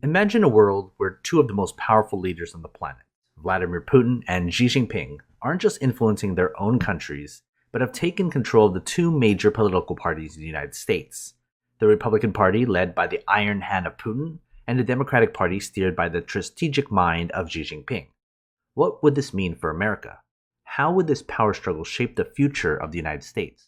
Imagine a world where two of the most powerful leaders on the planet, Vladimir Putin and Xi Jinping, aren't just influencing their own countries, but have taken control of the two major political parties in the United States: the Republican Party, led by the iron hand of Putin, and the Democratic Party, steered by the strategic mind of Xi Jinping. What would this mean for America? How would this power struggle shape the future of the United States?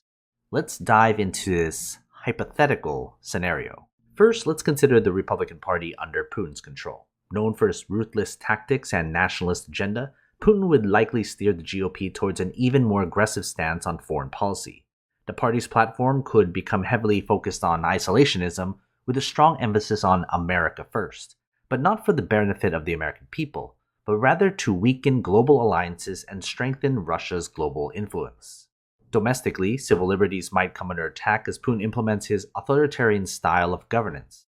Let's dive into this hypothetical scenario. First, let's consider the Republican Party under Putin's control. Known for its ruthless tactics and nationalist agenda, Putin would likely steer the GOP towards an even more aggressive stance on foreign policy. The party's platform could become heavily focused on isolationism, with a strong emphasis on America first, but not for the benefit of the American people, but rather to weaken global alliances and strengthen Russia's global influence. Domestically, civil liberties might come under attack as Putin implements his authoritarian style of governance.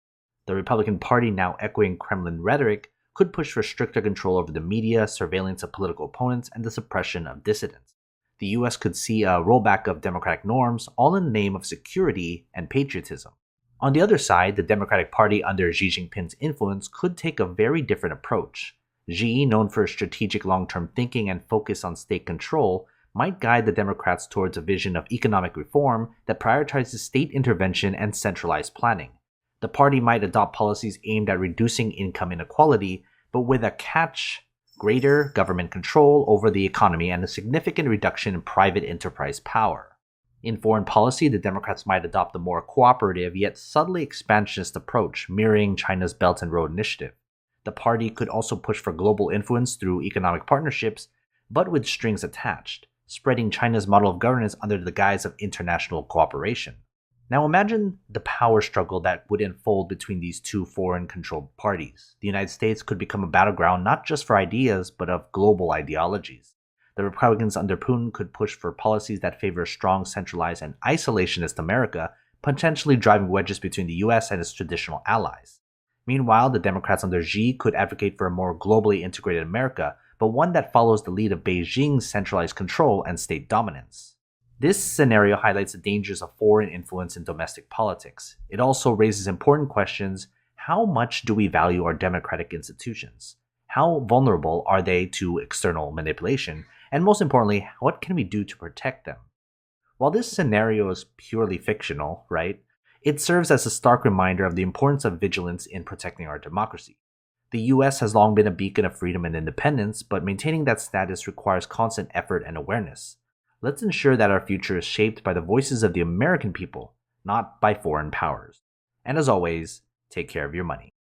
The Republican Party, now echoing Kremlin rhetoric, could push for stricter control over the media, surveillance of political opponents, and the suppression of dissidents. The US could see a rollback of democratic norms, all in the name of security and patriotism. On the other side, the Democratic Party under Xi Jinping's influence could take a very different approach. Xi, known for strategic long-term thinking and focus on state control, might guide the Democrats towards a vision of economic reform that prioritizes state intervention and centralized planning. The party might adopt policies aimed at reducing income inequality, but with a catch: greater government control over the economy and a significant reduction in private enterprise power. In foreign policy, the Democrats might adopt a more cooperative yet subtly expansionist approach, mirroring China's Belt and Road Initiative. The party could also push for global influence through economic partnerships, but with strings attached, spreading China's model of governance under the guise of international cooperation. Now imagine the power struggle that would unfold between these two foreign-controlled parties. The United States could become a battleground not just for ideas, but of global ideologies. The Republicans under Putin could push for policies that favor a strong, centralized, and isolationist America, potentially driving wedges between the US and its traditional allies. Meanwhile, the Democrats under Xi could advocate for a more globally integrated America, but one that follows the lead of Beijing's centralized control and state dominance. This scenario highlights the dangers of foreign influence in domestic politics. It also raises important questions. How much do we value our democratic institutions? How vulnerable are they to external manipulation? And most importantly, what can we do to protect them? While this scenario is purely fictional, right, it serves as a stark reminder of the importance of vigilance in protecting our democracy. The US has long been a beacon of freedom and independence, but maintaining that status requires constant effort and awareness. Let's ensure that our future is shaped by the voices of the American people, not by foreign powers. And as always, take care of your money.